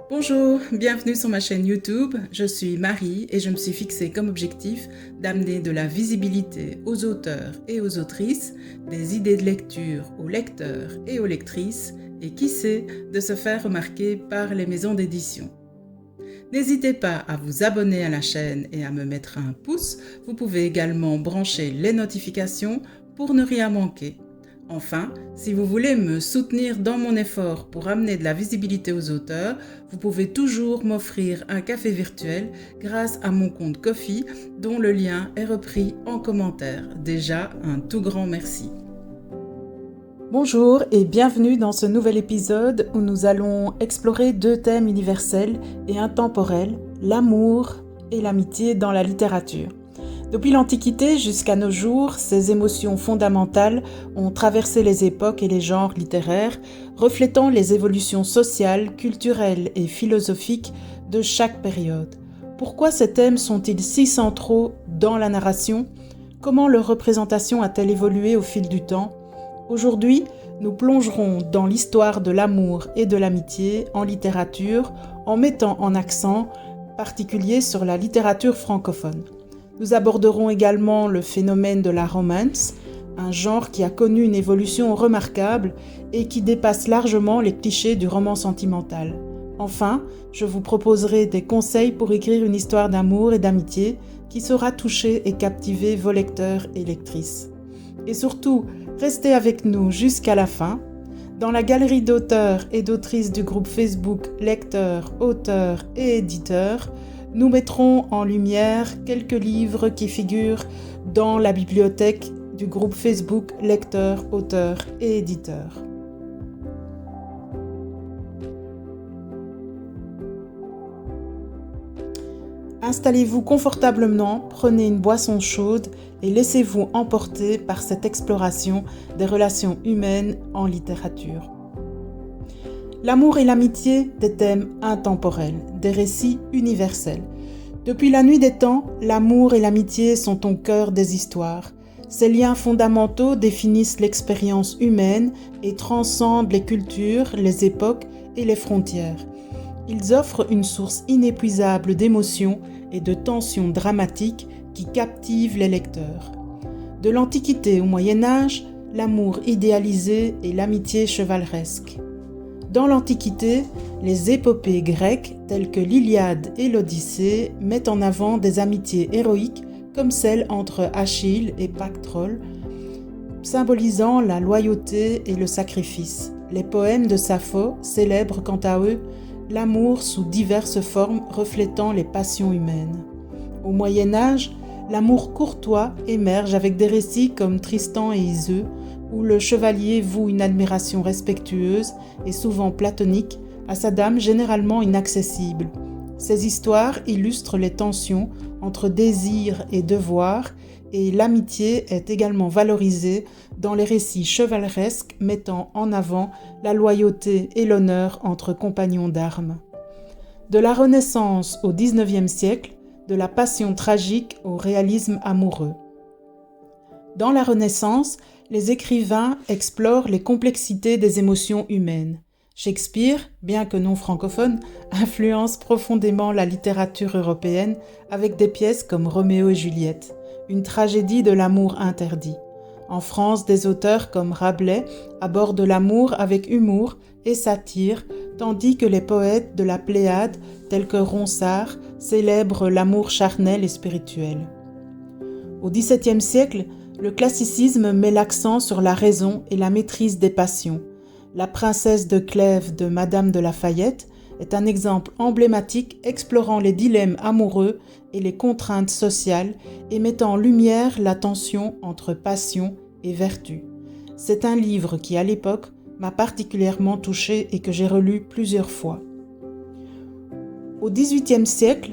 Bonjour, bienvenue sur ma chaîne YouTube. Je suis Marie et je me suis fixée comme objectif d'amener de la visibilité aux auteurs et aux autrices, des idées de lecture aux lecteurs et aux lectrices et qui sait, de se faire remarquer par les maisons d'édition. N'hésitez pas à vous abonner à la chaîne et à me mettre un pouce. Vous pouvez également brancher les notifications pour ne rien manquer. Enfin, si vous voulez me soutenir dans mon effort pour amener de la visibilité aux auteurs, vous pouvez toujours m'offrir un café virtuel grâce à mon compte Ko-fi dont le lien est repris en commentaire. Déjà, un tout grand merci. Bonjour et bienvenue dans ce nouvel épisode où nous allons explorer deux thèmes universels et intemporels, l'amour et l'amitié dans la littérature. Depuis l'Antiquité jusqu'à nos jours, ces émotions fondamentales ont traversé les époques et les genres littéraires, reflétant les évolutions sociales, culturelles et philosophiques de chaque période. Pourquoi ces thèmes sont-ils si centraux dans la narration ? Comment leur représentation a-t-elle évolué au fil du temps ? Aujourd'hui, nous plongerons dans l'histoire de l'amour et de l'amitié en littérature en mettant en accent particulier sur la littérature francophone. Nous aborderons également le phénomène de la romance, un genre qui a connu une évolution remarquable et qui dépasse largement les clichés du roman sentimental. Enfin, je vous proposerai des conseils pour écrire une histoire d'amour et d'amitié qui saura toucher et captiver vos lecteurs et lectrices. Et surtout, restez avec nous jusqu'à la fin. Dans la galerie d'auteurs et d'autrices du groupe Facebook Lecteurs, Auteurs et Éditeurs, nous mettrons en lumière quelques livres qui figurent dans la bibliothèque du groupe Facebook Lecteurs, Auteurs et Éditeurs. Installez-vous confortablement, prenez une boisson chaude et laissez-vous emporter par cette exploration des relations humaines en littérature. L'amour et l'amitié, des thèmes intemporels, des récits universels. Depuis la nuit des temps, l'amour et l'amitié sont au cœur des histoires. Ces liens fondamentaux définissent l'expérience humaine et transcendent les cultures, les époques et les frontières. Ils offrent une source inépuisable d'émotions et de tensions dramatiques qui captivent les lecteurs. De l'Antiquité au Moyen-Âge, l'amour idéalisé et l'amitié chevaleresque. Dans l'Antiquité, les épopées grecques telles que l'Iliade et l'Odyssée mettent en avant des amitiés héroïques comme celle entre Achille et Pactolus, symbolisant la loyauté et le sacrifice. Les poèmes de Sappho célèbrent quant à eux l'amour sous diverses formes reflétant les passions humaines. Au Moyen-Âge, l'amour courtois émerge avec des récits comme Tristan et Iseux, où le chevalier voue une admiration respectueuse et souvent platonique à sa dame généralement inaccessible. Ces histoires illustrent les tensions entre désir et devoir, et l'amitié est également valorisée dans les récits chevaleresques mettant en avant la loyauté et l'honneur entre compagnons d'armes. De la Renaissance au XIXe siècle, de la passion tragique au réalisme amoureux. Dans la Renaissance, les écrivains explorent les complexités des émotions humaines. Shakespeare, bien que non francophone, influence profondément la littérature européenne avec des pièces comme Roméo et Juliette, une tragédie de l'amour interdit. En France, des auteurs comme Rabelais abordent l'amour avec humour et satire, tandis que les poètes de la Pléiade, tels que Ronsard, célèbrent l'amour charnel et spirituel. Au XVIIe siècle, le classicisme met l'accent sur la raison et la maîtrise des passions. La princesse de Clèves de Madame de Lafayette est un exemple emblématique explorant les dilemmes amoureux et les contraintes sociales et mettant en lumière la tension entre passion et vertu. C'est un livre qui, à l'époque, m'a particulièrement touchée et que j'ai relu plusieurs fois. Au XVIIIe siècle,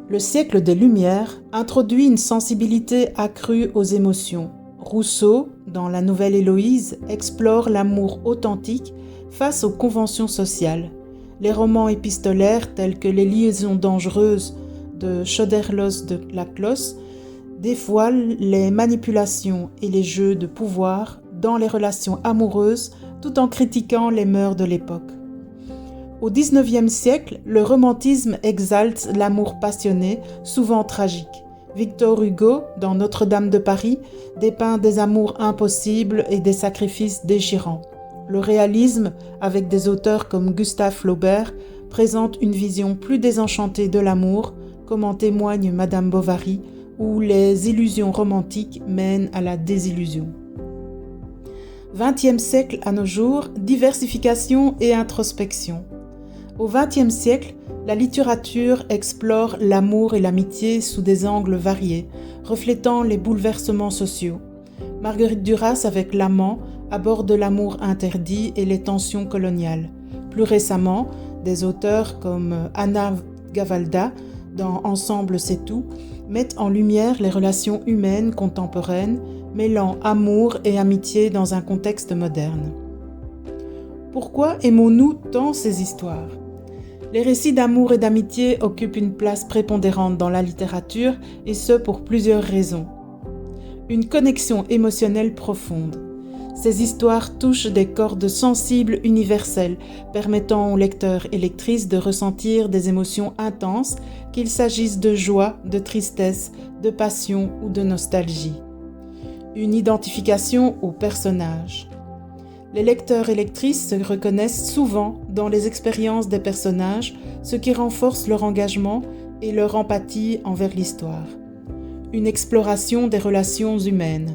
le siècle des Lumières introduit une sensibilité accrue aux émotions. Rousseau, dans la nouvelle Héloïse, explore l'amour authentique face aux conventions sociales. Les romans épistolaires tels que Les Liaisons dangereuses de Choderlos de Laclos dévoile les manipulations et les jeux de pouvoir dans les relations amoureuses tout en critiquant les mœurs de l'époque. Au XIXe siècle, le romantisme exalte l'amour passionné, souvent tragique. Victor Hugo, dans Notre-Dame de Paris, dépeint des amours impossibles et des sacrifices déchirants. Le réalisme, avec des auteurs comme Gustave Flaubert, présente une vision plus désenchantée de l'amour, comme en témoigne Madame Bovary, où les illusions romantiques mènent à la désillusion. XXe siècle à nos jours, diversification et introspection. Au XXe siècle, la littérature explore l'amour et l'amitié sous des angles variés, reflétant les bouleversements sociaux. Marguerite Duras, avec L'Amant, aborde l'amour interdit et les tensions coloniales. Plus récemment, des auteurs comme Anna Gavalda, dans Ensemble c'est tout, mettent en lumière les relations humaines contemporaines, mêlant amour et amitié dans un contexte moderne. Pourquoi aimons-nous tant ces histoires ? Les récits d'amour et d'amitié occupent une place prépondérante dans la littérature, et ce pour plusieurs raisons. Une connexion émotionnelle profonde. Ces histoires touchent des cordes sensibles universelles, permettant aux lecteurs et lectrices de ressentir des émotions intenses, qu'il s'agisse de joie, de tristesse, de passion ou de nostalgie. Une identification aux personnages. Les lecteurs et lectrices se reconnaissent souvent dans les expériences des personnages, ce qui renforce leur engagement et leur empathie envers l'histoire. Une exploration des relations humaines.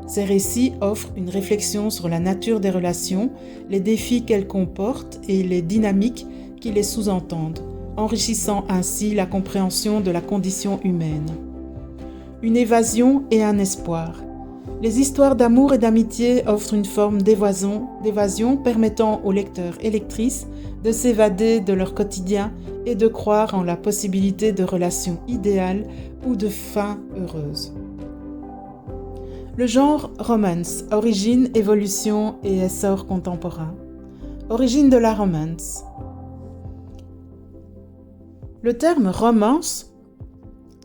Ces récits offrent une réflexion sur la nature des relations, les défis qu'elles comportent et les dynamiques qui les sous-entendent, enrichissant ainsi la compréhension de la condition humaine. Une évasion et un espoir. Les histoires d'amour et d'amitié offrent une forme d'évasion permettant aux lecteurs et lectrices de s'évader de leur quotidien et de croire en la possibilité de relations idéales ou de fins heureuses. Le genre romance, origine, évolution et essor contemporain. Origine de la romance. Le terme romance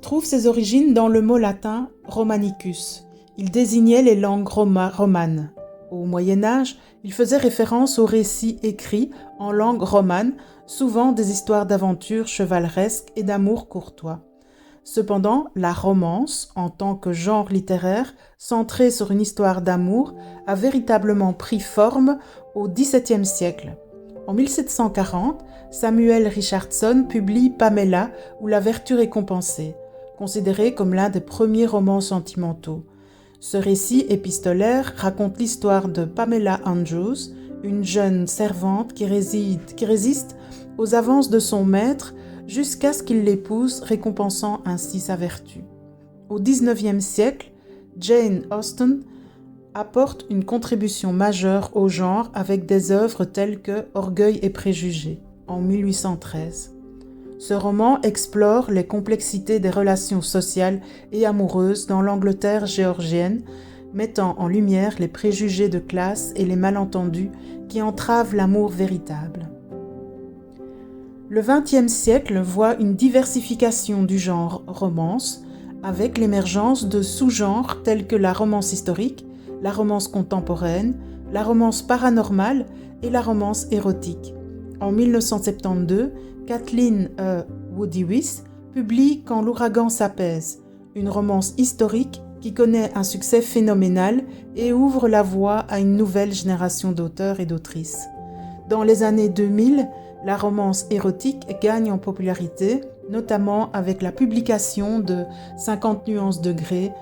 trouve ses origines dans le mot latin romanicus. Il désignait les langues romanes. Au Moyen-Âge, il faisait référence aux récits écrits en langue romane, souvent des histoires d'aventures chevaleresques et d'amour courtois. Cependant, la romance, en tant que genre littéraire centré sur une histoire d'amour, a véritablement pris forme au XVIIe siècle. En 1740, Samuel Richardson publie Pamela ou La vertu récompensée, considéré comme l'un des premiers romans sentimentaux. Ce récit épistolaire raconte l'histoire de Pamela Andrews, une jeune servante qui résiste aux avances de son maître jusqu'à ce qu'il l'épouse, récompensant ainsi sa vertu. Au XIXe siècle, Jane Austen apporte une contribution majeure au genre avec des œuvres telles que Orgueil et préjugés, en 1813. Ce roman explore les complexités des relations sociales et amoureuses dans l'Angleterre géorgienne, mettant en lumière les préjugés de classe et les malentendus qui entravent l'amour véritable. Le XXe siècle voit une diversification du genre romance, avec l'émergence de sous-genres tels que la romance historique, la romance contemporaine, la romance paranormale et la romance érotique. En 1972, Kathleen Woodiwiss publie Quand l'ouragan s'apaise, une romance historique qui connaît un succès phénoménal et ouvre la voie à une nouvelle génération d'auteurs et d'autrices. Dans les années 2000, la romance érotique gagne en popularité, notamment avec la publication de 50 nuances de Grey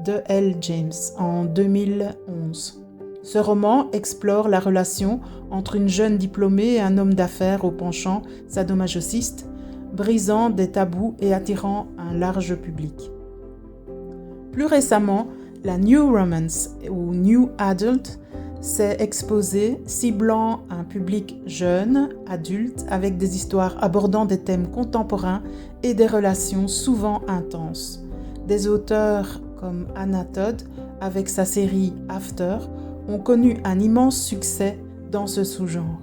de L. James en 2011. Ce roman explore la relation entre une jeune diplômée et un homme d'affaires au penchant sadomasochiste, brisant des tabous et attirant un large public. Plus récemment, la New Romance ou New Adult s'est exposée, ciblant un public jeune, adulte, avec des histoires abordant des thèmes contemporains et des relations souvent intenses. Des auteurs comme Anna Todd, avec sa série After, ont connu un immense succès dans ce sous-genre.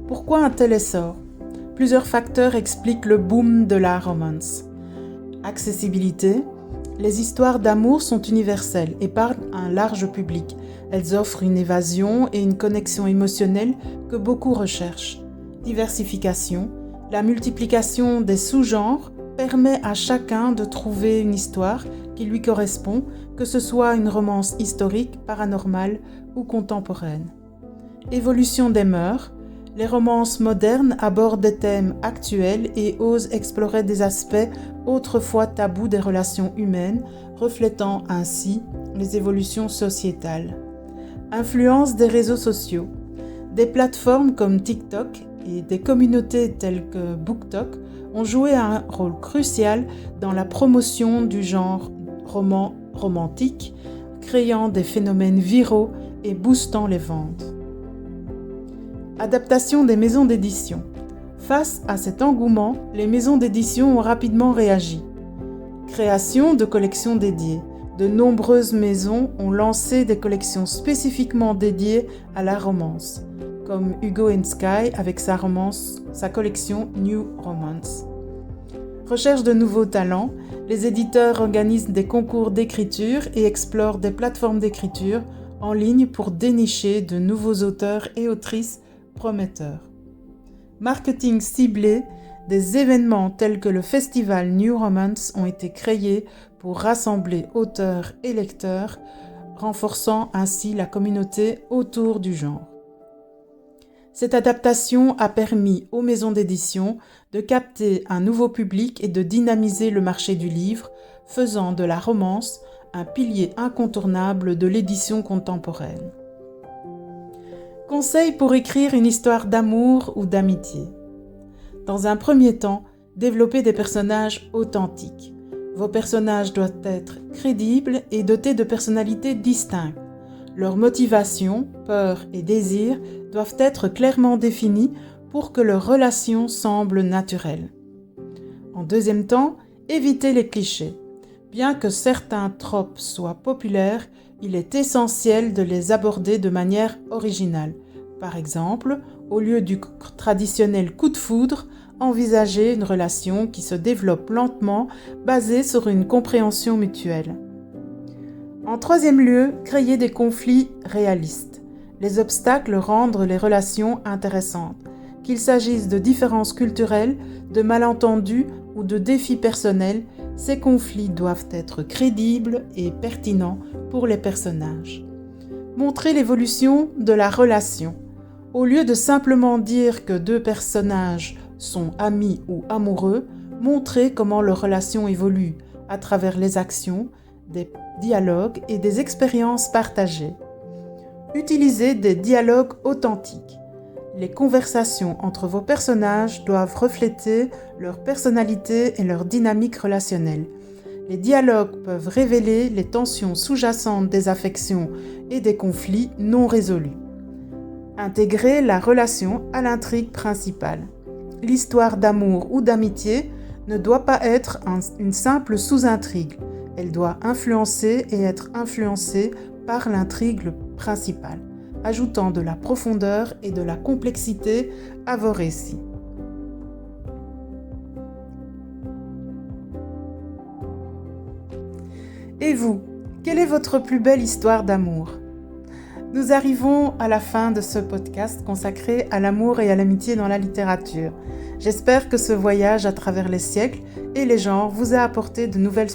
Pourquoi un tel essor ? Plusieurs facteurs expliquent le boom de la romance. Accessibilité. Les histoires d'amour sont universelles et parlent à un large public. Elles offrent une évasion et une connexion émotionnelle que beaucoup recherchent. Diversification. La multiplication des sous-genres permet à chacun de trouver une histoire qui lui correspond, que ce soit une romance historique, paranormale ou contemporaine. Évolution des mœurs. Les romances modernes abordent des thèmes actuels et osent explorer des aspects autrefois tabous des relations humaines, reflétant ainsi les évolutions sociétales. Influence des réseaux sociaux. Des plateformes comme TikTok et des communautés telles que BookTok ont joué un rôle crucial dans la promotion du genre roman romantique, créant des phénomènes viraux et boostant les ventes. Adaptation des maisons d'édition. Face à cet engouement, les maisons d'édition ont rapidement réagi. Création de collections dédiées. De nombreuses maisons ont lancé des collections spécifiquement dédiées à la romance, comme Hugo and Sky avec sa collection New Romance. Recherche de nouveaux talents. Les éditeurs organisent des concours d'écriture et explorent des plateformes d'écriture en ligne pour dénicher de nouveaux auteurs et autrices prometteurs. Marketing ciblé, des événements tels que le festival New Romance ont été créés pour rassembler auteurs et lecteurs, renforçant ainsi la communauté autour du genre. Cette adaptation a permis aux maisons d'édition de capter un nouveau public et de dynamiser le marché du livre, faisant de la romance un pilier incontournable de l'édition contemporaine. Conseils pour écrire une histoire d'amour ou d'amitié. Dans un premier temps, développez des personnages authentiques. Vos personnages doivent être crédibles et dotés de personnalités distinctes. Leurs motivations, peurs et désirs doivent être clairement définis pour que leur relation semble naturelle. En deuxième temps, évitez les clichés. Bien que certains tropes soient populaires, il est essentiel de les aborder de manière originale. Par exemple, au lieu du traditionnel coup de foudre, envisagez une relation qui se développe lentement, basée sur une compréhension mutuelle. En troisième lieu, créez des conflits réalistes. Les obstacles rendent les relations intéressantes. Qu'il s'agisse de différences culturelles, de malentendus ou de défis personnels, ces conflits doivent être crédibles et pertinents pour les personnages. Montrez l'évolution de la relation. Au lieu de simplement dire que deux personnages sont amis ou amoureux, montrez comment leur relation évolue à travers les actions, des dialogues et des expériences partagées. Utilisez des dialogues authentiques. Les conversations entre vos personnages doivent refléter leur personnalité et leur dynamique relationnelle. Les dialogues peuvent révéler les tensions sous-jacentes des affections et des conflits non résolus. Intégrez la relation à l'intrigue principale. L'histoire d'amour ou d'amitié ne doit pas être une simple sous-intrigue. Elle doit influencer et être influencée par l'intrigue principale, ajoutant de la profondeur et de la complexité à vos récits. Et vous, quelle est votre plus belle histoire d'amour ? Nous arrivons à la fin de ce podcast consacré à l'amour et à l'amitié dans la littérature. J'espère que ce voyage à travers les siècles et les genres vous a apporté de nouvelles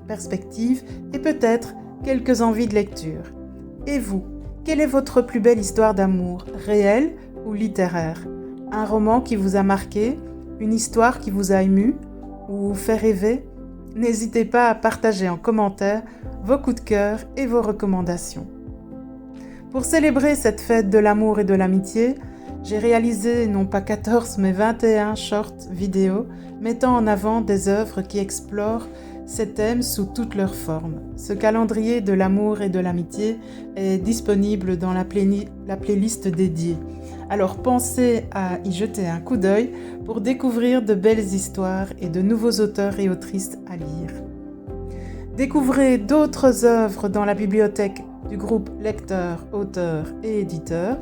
perspectives et peut-être quelques envies de lecture. Et vous, quelle est votre plus belle histoire d'amour, réelle ou littéraire ? Un roman qui vous a marqué, une histoire qui vous a ému ou fait rêver ? N'hésitez pas à partager en commentaire vos coups de cœur et vos recommandations. Pour célébrer cette fête de l'amour et de l'amitié, j'ai réalisé non pas 14 mais 21 shorts vidéos mettant en avant des œuvres qui explorent ces thèmes sous toutes leurs formes. Ce calendrier de l'amour et de l'amitié est disponible dans la playlist dédiée. Alors pensez à y jeter un coup d'œil pour découvrir de belles histoires et de nouveaux auteurs et autrices à lire. Découvrez d'autres œuvres dans la bibliothèque du groupe Lecteurs, Auteurs et Éditeurs.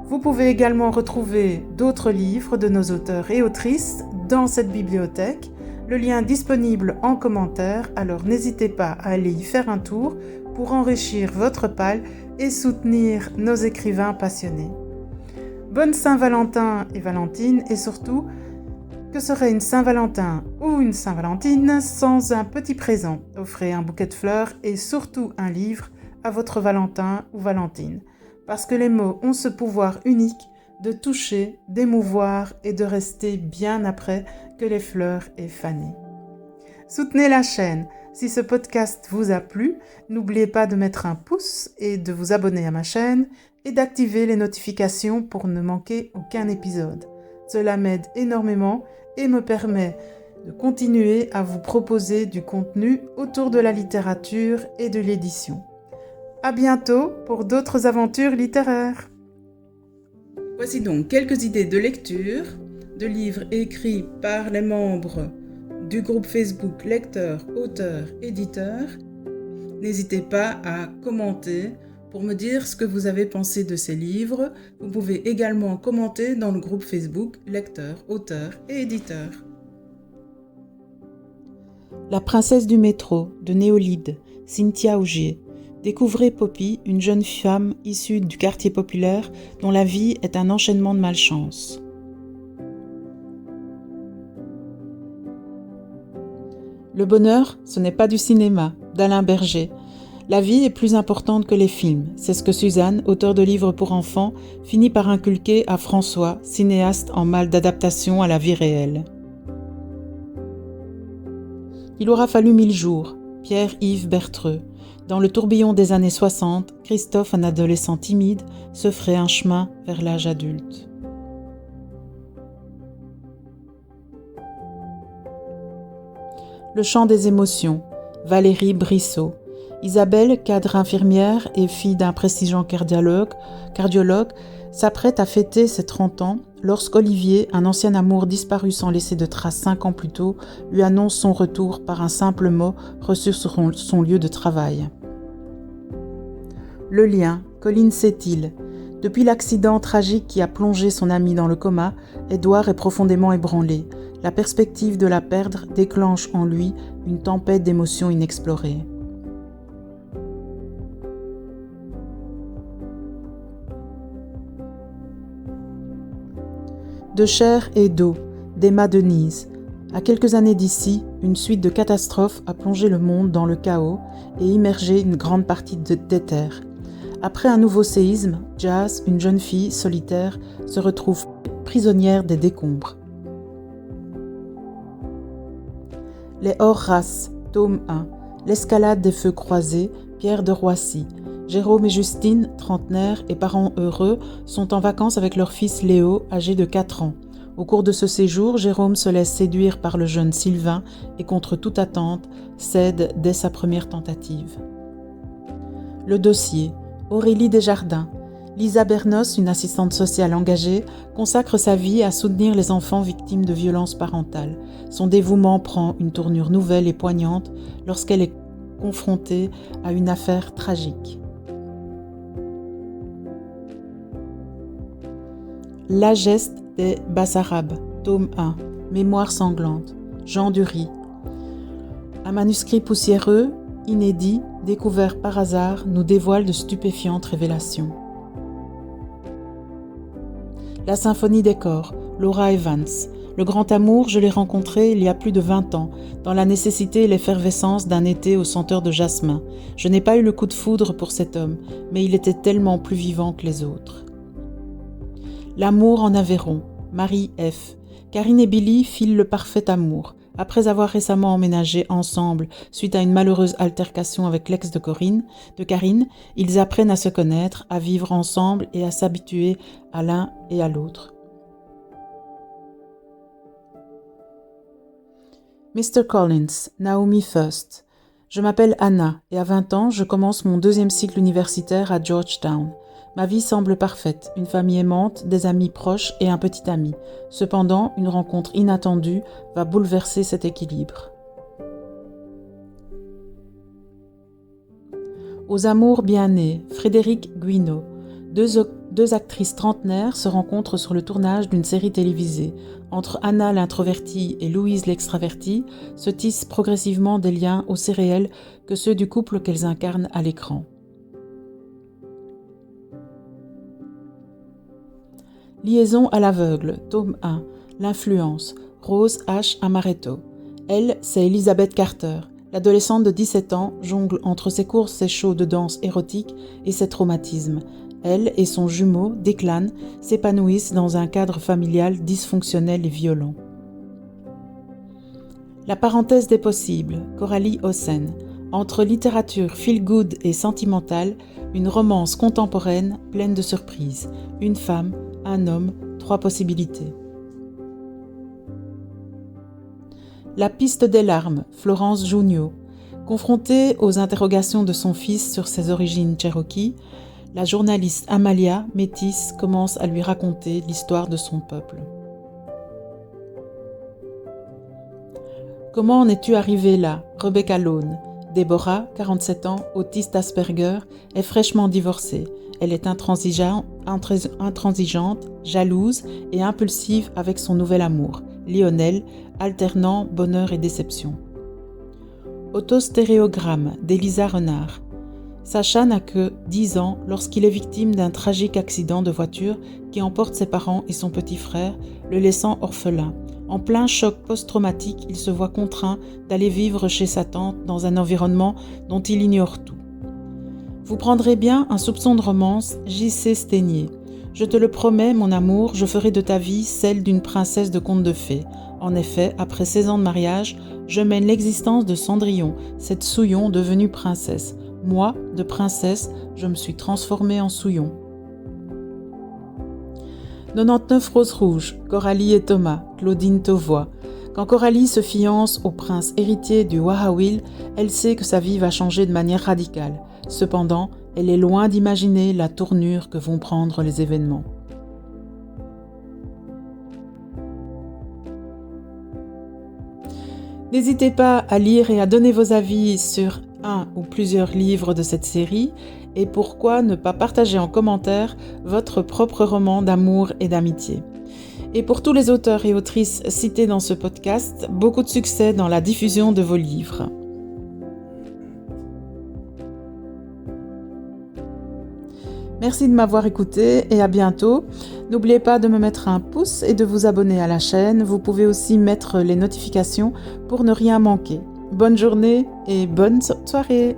Vous pouvez également retrouver d'autres livres de nos auteurs et autrices dans cette bibliothèque. Le lien est disponible en commentaire, alors n'hésitez pas à aller y faire un tour pour enrichir votre palle et soutenir nos écrivains passionnés. Bonne Saint-Valentin et Valentine, et surtout, que serait une Saint-Valentin ou une Saint-Valentine sans un petit présent? Offrez un bouquet de fleurs et surtout un livre à votre Valentin ou Valentine, parce que les mots ont ce pouvoir unique de toucher, d'émouvoir et de rester bien après que les fleurs aient fané. Soutenez la chaîne. Si ce podcast vous a plu, n'oubliez pas de mettre un pouce et de vous abonner à ma chaîne et d'activer les notifications pour ne manquer aucun épisode. Cela m'aide énormément et me permet de continuer à vous proposer du contenu autour de la littérature et de l'édition. À bientôt pour d'autres aventures littéraires. Voici donc quelques idées de lecture, de livres écrits par les membres du groupe Facebook Lecteurs, Auteurs, Éditeurs. N'hésitez pas à commenter pour me dire ce que vous avez pensé de ces livres. Vous pouvez également commenter dans le groupe Facebook Lecteurs, Auteurs et Éditeurs. La princesse du métro de Néolide, Cynthia Augier. Découvrez Poppy, une jeune femme issue du quartier populaire dont la vie est un enchaînement de malchance. Le bonheur, ce n'est pas du cinéma, d'Alain Berger. La vie est plus importante que les films. C'est ce que Suzanne, auteure de livres pour enfants, finit par inculquer à François, cinéaste en mal d'adaptation à la vie réelle. Il aura fallu 1000 jours, Pierre-Yves Bertreux. Dans le tourbillon des années 60, Christophe, un adolescent timide, se ferait un chemin vers l'âge adulte. Le chant des émotions, Valérie Brissot. Isabelle, cadre infirmière et fille d'un prestigieux cardiologue, s'apprête à fêter ses 30 ans lorsqu'Olivier, un ancien amour disparu sans laisser de traces 5 ans plus tôt, lui annonce son retour par un simple mot reçu sur son lieu de travail. Le lien, Colline Setil. Depuis l'accident tragique qui a plongé son ami dans le coma, Édouard est profondément ébranlé. La perspective de la perdre déclenche en lui une tempête d'émotions inexplorées. De chair et d'eau, d'Emma Denise. À quelques années d'ici, une suite de catastrophes a plongé le monde dans le chaos et immergé une grande partie des terres. Après un nouveau séisme, Jazz, une jeune fille solitaire, se retrouve prisonnière des décombres. Les hors-races, tome 1. L'escalade des feux croisés, Pierre de Roissy. Jérôme et Justine, trentenaires et parents heureux, sont en vacances avec leur fils Léo, âgé de 4 ans. Au cours de ce séjour, Jérôme se laisse séduire par le jeune Sylvain et contre toute attente, cède dès sa première tentative. Le dossier, Aurélie Desjardins. Lisa Bernos, une assistante sociale engagée, consacre sa vie à soutenir les enfants victimes de violences parentales. Son dévouement prend une tournure nouvelle et poignante lorsqu'elle est confrontée à une affaire tragique. La geste des Bassarabes, tome 1, Mémoire sanglante, Jean Dury. Un manuscrit poussiéreux, inédit, découvert par hasard, nous dévoile de stupéfiantes révélations. La symphonie des corps, Laura Evans. Le grand amour, je l'ai rencontré il y a plus de 20 ans, dans la nécessité et l'effervescence d'un été au senteur de jasmin. Je n'ai pas eu le coup de foudre pour cet homme, mais il était tellement plus vivant que les autres. L'amour en Aveyron, Marie F. Karine et Billy filent le parfait amour. Après avoir récemment emménagé ensemble suite à une malheureuse altercation avec l'ex de Karine, ils apprennent à se connaître, à vivre ensemble et à s'habituer à l'un et à l'autre. Mr. Collins, Naomi First. Je m'appelle Anna et à 20 ans, je commence mon 2e cycle universitaire à Georgetown. Ma vie semble parfaite, une famille aimante, des amis proches et un petit ami. Cependant, une rencontre inattendue va bouleverser cet équilibre. Aux amours bien nés, Frédéric Guinaud. Deux actrices trentenaires se rencontrent sur le tournage d'une série télévisée. Entre Anna l'introvertie et Louise l'extravertie se tissent progressivement des liens aussi réels que ceux du couple qu'elles incarnent à l'écran. Liaison à l'aveugle, tome 1, l'influence, Rose H. Amaretto. Elle, c'est Elizabeth Carter. L'adolescente de 17 ans jongle entre ses courses et shows de danse érotique et ses traumatismes. Elle et son jumeau, Declan, s'épanouissent dans un cadre familial dysfonctionnel et violent. La parenthèse des possibles, Coralie Hossein. Entre littérature feel-good et sentimentale, une romance contemporaine pleine de surprises. Une femme, un homme, 3 possibilités. La piste des larmes, Florence Jugnot. Confrontée aux interrogations de son fils sur ses origines cherokee, la journaliste Amalia, métisse, commence à lui raconter l'histoire de son peuple. Comment en es-tu arrivée là, Rebecca Lone. Deborah, 47 ans, autiste Asperger, est fraîchement divorcée. Elle est intransigeante, jalouse et impulsive avec son nouvel amour, Lionel, alternant bonheur et déception. Autostéréogramme d'Elisa Renard. Sacha n'a que 10 ans lorsqu'il est victime d'un tragique accident de voiture qui emporte ses parents et son petit frère, le laissant orphelin. En plein choc post-traumatique, il se voit contraint d'aller vivre chez sa tante dans un environnement dont il ignore tout. Vous prendrez bien un soupçon de romance, J.C. Sténier. Je te le promets, mon amour, je ferai de ta vie celle d'une princesse de conte de fées. En effet, après 16 ans de mariage, je mène l'existence de Cendrillon, cette souillon devenue princesse. Moi, de princesse, je me suis transformée en souillon. 99 roses rouges, Coralie et Thomas, Claudine Tauvois. Quand Coralie se fiance au prince héritier du Wahawil, elle sait que sa vie va changer de manière radicale. Cependant, elle est loin d'imaginer la tournure que vont prendre les événements. N'hésitez pas à lire et à donner vos avis sur un ou plusieurs livres de cette série et pourquoi ne pas partager en commentaire votre propre roman d'amour et d'amitié. Et pour tous les auteurs et autrices cités dans ce podcast, beaucoup de succès dans la diffusion de vos livres. Merci de m'avoir écouté et à bientôt. N'oubliez pas de me mettre un pouce et de vous abonner à la chaîne. Vous pouvez aussi mettre les notifications pour ne rien manquer. Bonne journée et bonne soirée!